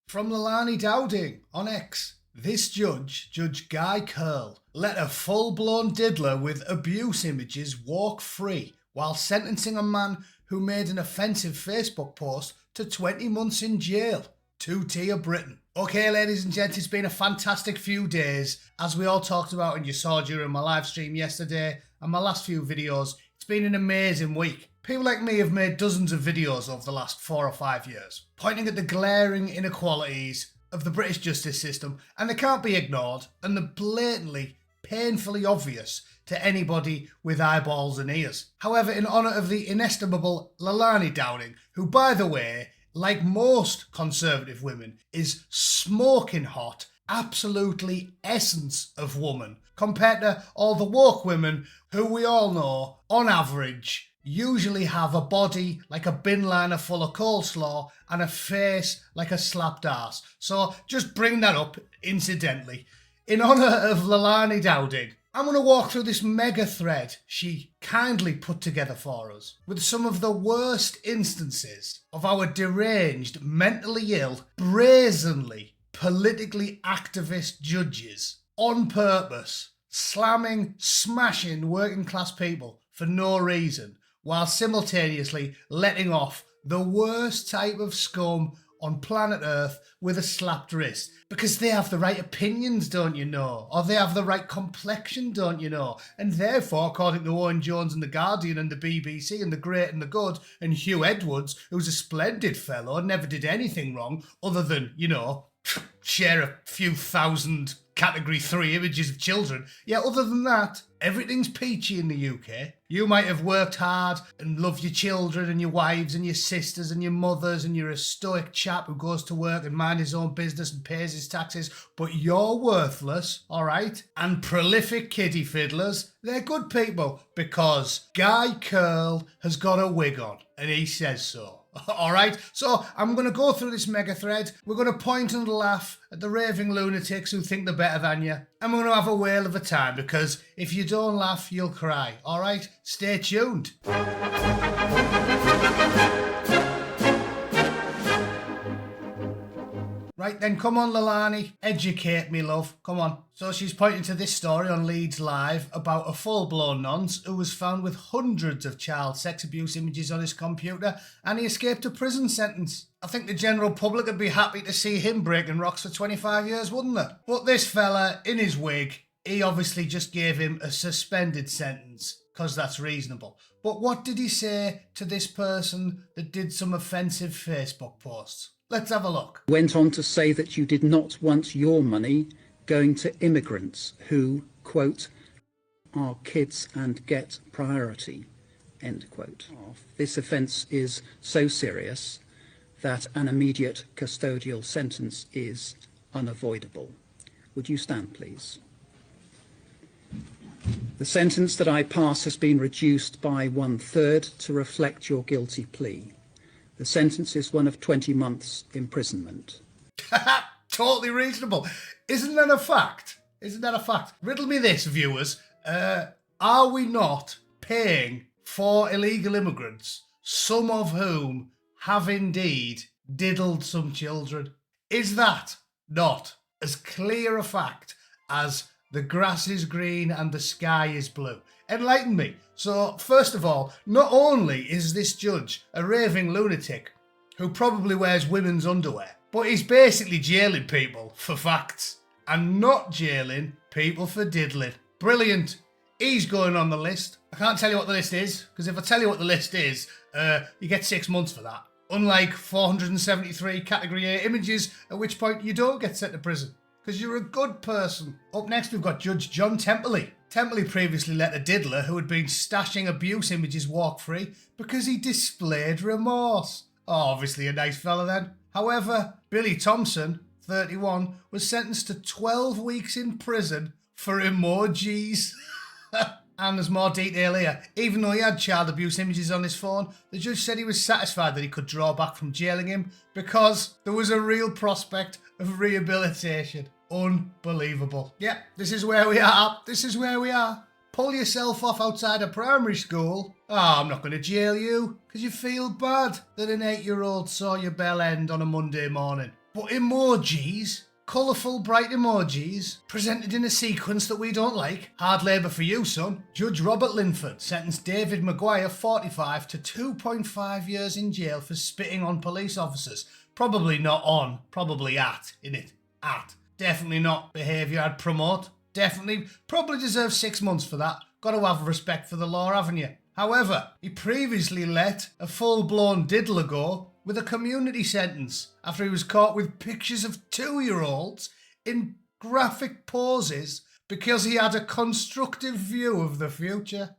From Leilani Dowding on X. This judge, Judge Guy Curl, let a full-blown diddler with abuse images walk free while sentencing a man who made an offensive Facebook post to 20 months in jail. 2-tier Britain. Okay, ladies and gents, it's been a fantastic few days. As we all talked about and you saw during my live stream yesterday and my last few videos, it's been an amazing week. People like me have made dozens of videos over the last 4 or 5 years, pointing at the glaring inequalities of the British justice system, and they can't be ignored, and they're blatantly, painfully obvious to anybody with eyeballs and ears. However, in honour of the inestimable Leilani Dowding, who, by the way, like most conservative women, is smoking hot, absolutely essence of woman, compared to all the woke women who we all know, on average, usually have a body like a bin liner full of coleslaw and a face like a slapped arse. So just bring that up incidentally. In honour of Leilani Dowding, I'm going to walk through this mega thread she kindly put together for us with some of the worst instances of our deranged, mentally ill, brazenly, politically activist judges on purpose, slamming, smashing working class people for no reason, while simultaneously letting off the worst type of scum on planet Earth with a slapped wrist. Because they have the right opinions, don't you know? Or they have the right complexion, don't you know? And therefore, according to Owen Jones and The Guardian and the BBC and The Great and the Good and Hugh Edwards, who's a splendid fellow, never did anything wrong other than, you know, share a few thousand Category 3 images of children. Yeah, other than that, everything's peachy in the UK. You might have worked hard and love your children and your wives and your sisters and your mothers, and you're a stoic chap who goes to work and minds his own business and pays his taxes, but you're worthless, alright? And prolific kiddie fiddlers, they're good people because Guy Curl has got a wig on and he says so. Alright, so I'm going to go through this mega thread. We're going to point and laugh at the raving lunatics who think they're better than you. And we're going to have a whale of a time because if you don't laugh, you'll cry. Alright, stay tuned. Right then, come on Leilani, educate me love, come on. So she's pointing to this story on Leeds Live about a full-blown nonce who was found with hundreds of child sex abuse images on his computer and he escaped a prison sentence. I think the general public would be happy to see him breaking rocks for 25 years, wouldn't they? But this fella, in his wig, he obviously just gave him a suspended sentence, because that's reasonable. But what did he say to this person that did some offensive Facebook posts? Let's have a look. Went on to say that you did not want your money going to immigrants who, quote, are kids and get priority, end quote. This offence is so serious that an immediate custodial sentence is unavoidable. Would you stand, please? The sentence that I pass has been reduced by 1/3 to reflect your guilty plea. The sentence is one of 20 months imprisonment. Totally reasonable. Isn't that a fact? Isn't that a fact? Riddle me this, viewers. Are we not paying for illegal immigrants, some of whom have indeed diddled some children? Is that not as clear a fact as the grass is green and the sky is blue? Enlighten me. So, first of all, not only is this judge a raving lunatic who probably wears women's underwear, but he's basically jailing people for facts and not jailing people for diddling. Brilliant. He's going on the list. I can't tell you what the list is, because if I tell you what the list is, you get 6 months for that. Unlike 473 Category A images, at which point you don't get sent to prison, because you're a good person. Up next, we've got Judge John Temperley. Temperley previously let a diddler who had been stashing abuse images walk free because he displayed remorse. Oh, obviously a nice fella then. However, Billy Thompson, 31, was sentenced to 12 weeks in prison for emojis. And there's more detail here. Even though he had child abuse images on his phone, the judge said he was satisfied that he could draw back from jailing him because there was a real prospect of rehabilitation. Unbelievable. Yep, this is where we are. This is where we are. Pull yourself off outside a primary school. Oh, I'm not going to jail you because you feel bad that an 8-year-old saw your bell end on a Monday morning. But emojis, colourful, bright emojis, presented in a sequence that we don't like. Hard labour for you, son. Judge Robert Linford sentenced David Maguire, 45, to 2.5 years in jail for spitting on police officers. Probably not on, probably at, innit? At. Definitely not behaviour I'd promote. Definitely, probably deserves 6 months for that. Got to have respect for the law, haven't you? However, he previously let a full-blown diddler go with a community sentence after he was caught with pictures of 2-year-olds in graphic poses because he had a constructive view of the future.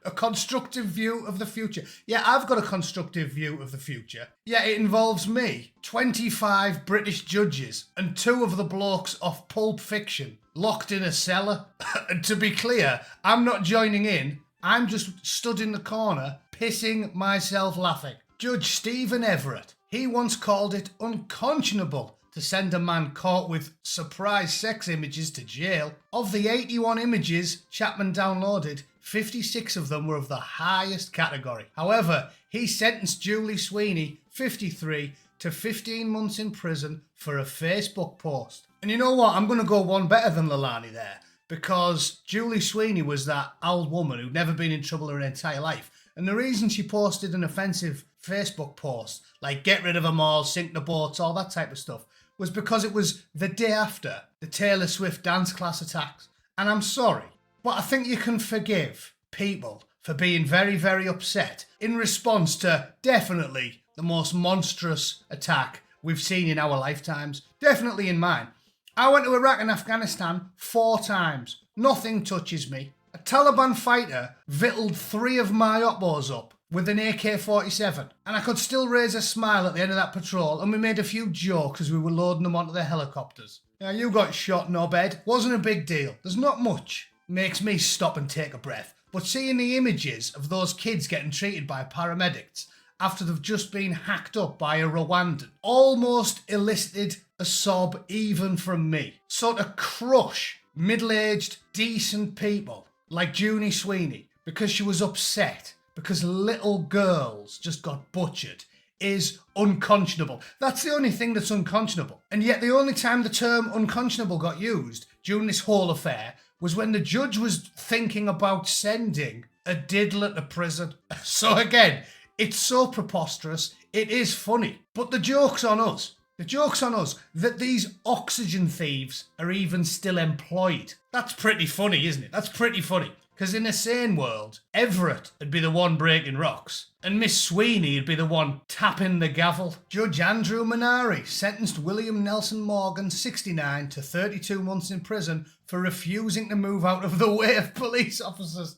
A constructive view of the future. Yeah, I've got a constructive view of the future. Yeah, it involves me, 25 British judges, and 2 of the blokes off Pulp Fiction locked in a cellar. And to be clear, I'm not joining in. I'm just stood in the corner, pissing myself laughing. Judge Stephen Everett, he once called it unconscionable to send a man caught with surprise sex images to jail. Of the 81 images Chapman downloaded, 56 of them were of the highest category. However, he sentenced Julie Sweeney, 53, to 15 months in prison for a Facebook post. And you know what? I'm going to go one better than Leilani there, because Julie Sweeney was that old woman who'd never been in trouble her entire life. And the reason she posted an offensive Facebook post, like get rid of them all, sink the boats, all that type of stuff, was because it was the day after the Taylor Swift dance class attacks. And I'm sorry, but I think you can forgive people for being very, very upset in response to definitely the most monstrous attack we've seen in our lifetimes. Definitely in mine. I went to Iraq and Afghanistan 4 times. Nothing touches me. A Taliban fighter victualled 3 of my oppos up with an AK-47, and I could still raise a smile at the end of that patrol, and we made a few jokes as we were loading them onto the helicopters. Now, you got shot, knobhead. Wasn't a big deal. There's not much. Makes me stop and take a breath. But seeing the images of those kids getting treated by paramedics after they've just been hacked up by a Rwandan almost elicited a sob even from me. So to crush middle-aged, decent people like Junie Sweeney because she was upset because little girls just got butchered is unconscionable. That's the only thing that's unconscionable. And yet the only time the term unconscionable got used during this whole affair was when the judge was thinking about sending a diddler to prison. So again, it's so preposterous, it is funny. But the joke's on us. The joke's on us that these oxygen thieves are even still employed. That's pretty funny, isn't it? That's pretty funny. Because in a sane world, Everett would be the one breaking rocks, and Miss Sweeney would be the one tapping the gavel. Judge Andrew Manari sentenced William Nelson Morgan, 69, to 32 months in prison for refusing to move out of the way of police officers.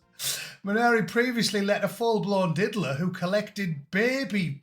Manari previously let a full-blown diddler who collected baby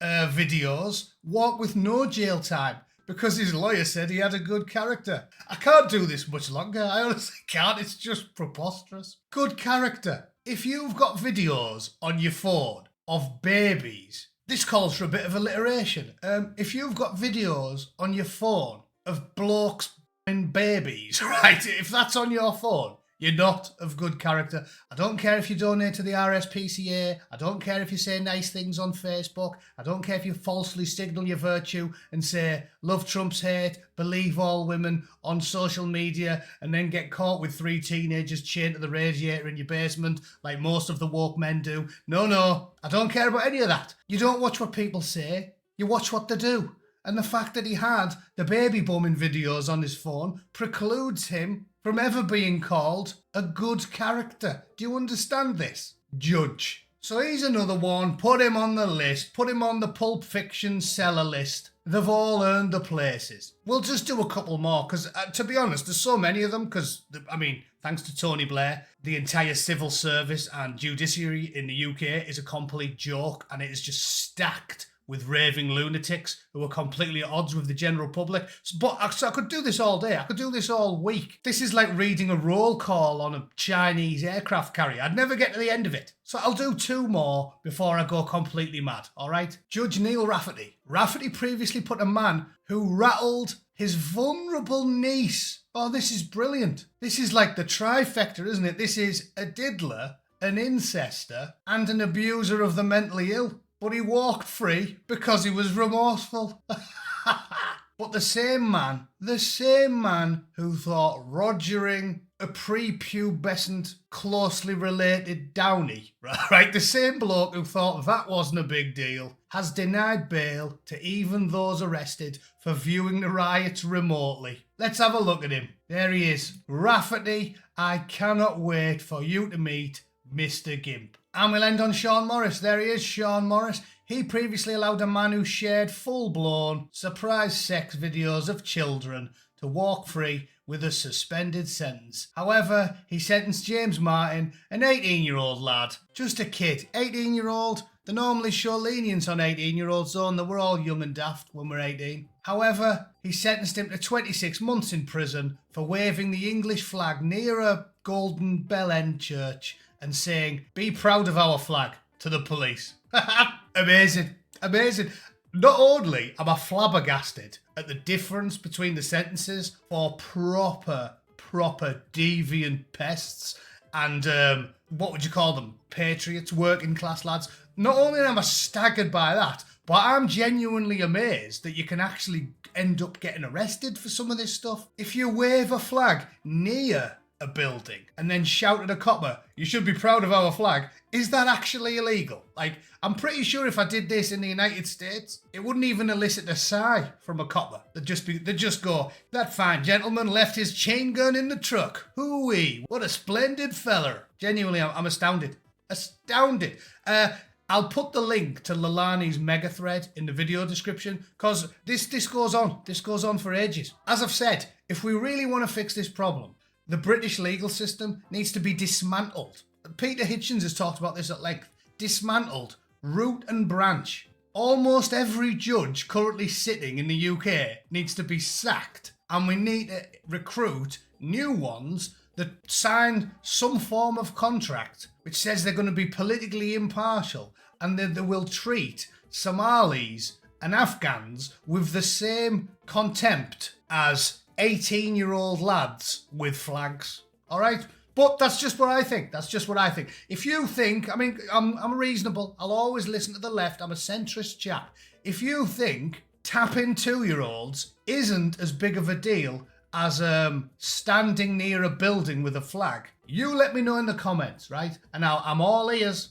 videos walk with no jail time because his lawyer said he had a good character. I can't do this much longer. I honestly can't. It's just preposterous. Good character. If you've got videos on your phone of babies, this calls for a bit of alliteration. If you've got videos on your phone of blokes and babies, right? If that's on your phone, you're not of good character. I don't care if you donate to the RSPCA. I don't care if you say nice things on Facebook. I don't care if you falsely signal your virtue and say, love trumps hate, believe all women on social media, and then get caught with 3 teenagers chained to the radiator in your basement like most of the woke men do. No, I don't care about any of that. You don't watch what people say. You watch what they do. And the fact that he had the baby bumming videos on his phone precludes him from ever being called a good character. Do you understand this? Judge. So he's another one. Put him on the list. Put him on the Pulp Fiction seller list. They've all earned the places. We'll just do a couple more because, to be honest, there's so many of them because, thanks to Tony Blair, the entire civil service and judiciary in the UK is a complete joke and it is just stacked with raving lunatics who are completely at odds with the general public. But I could do this all day. I could do this all week. This is like reading a roll call on a Chinese aircraft carrier. I'd never get to the end of it. So I'll do 2 more before I go completely mad, all right? Judge Neil Rafferty. Rafferty previously put a man who rattled his vulnerable niece. Oh, this is brilliant. This is like the trifecta, isn't it? This is a diddler, an incester, and an abuser of the mentally ill. But he walked free because he was remorseful. But the same man who thought rogering a prepubescent, closely related Downy, right? The same bloke who thought that wasn't a big deal, has denied bail to even those arrested for viewing the riots remotely. Let's have a look at him. There he is. Rafferty, I cannot wait for you to meet Mr. Gimp. And we'll end on Sean Morris. There he is, Sean Morris. He previously allowed a man who shared full-blown surprise sex videos of children to walk free with a suspended sentence. However, he sentenced James Martin, an 18-year-old lad, just a kid, 18-year-old. They normally show leniency on 18-year-olds, though, and that we're all young and daft when we're 18. However, he sentenced him to 26 months in prison for waving the English flag near a Golden Bell End church and saying, "Be proud of our flag," to the police. Amazing. Not only am I flabbergasted at the difference between the sentences for proper deviant pests and, what would you call them, patriots, working class lads. Not only am I staggered by that, but I'm genuinely amazed that you can actually end up getting arrested for some of this stuff. If you wave a flag near a building and then shout at a copper, "You should be proud of our flag," is that actually illegal? Like, I'm pretty sure if I did this in the United States, it wouldn't even elicit a sigh from a copper. They'd just go, "That fine gentleman left his chain gun in the truck. Hoo-wee, what a splendid feller." Genuinely, I'm astounded. Astounded. I'll put the link to Leilani's mega thread in the video description, because this goes on. This goes on for ages. As I've said, if we really want to fix this problem, the British legal system needs to be dismantled. Peter Hitchens has talked about this at length. Dismantled, root and branch. Almost every judge currently sitting in the UK needs to be sacked, and we need to recruit new ones that sign some form of contract which says they're going to be politically impartial and that they will treat Somalis and Afghans with the same contempt as 18-year-old lads with flags. All right? But that's just what I think. If you think, I mean, I'm reasonable. I'll always listen to the left. I'm a centrist chap. If you think tapping 2-year-olds isn't as big of a deal as standing near a building with a flag, you let me know in the comments, right? And I'm all ears.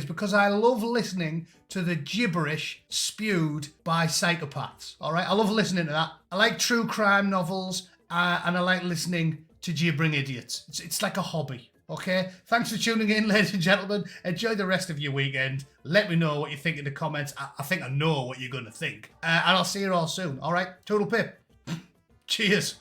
Because I love listening to the gibberish spewed by psychopaths. All right? I love listening to that. I like true crime novels, and I like listening to gibbering idiots. It's like a hobby. Okay? Thanks for tuning in, ladies and gentlemen. Enjoy the rest of your weekend. Let me know what you think in the comments. I think I know what you're going to think. And I'll see you all soon. All right? Toodle pip. Cheers.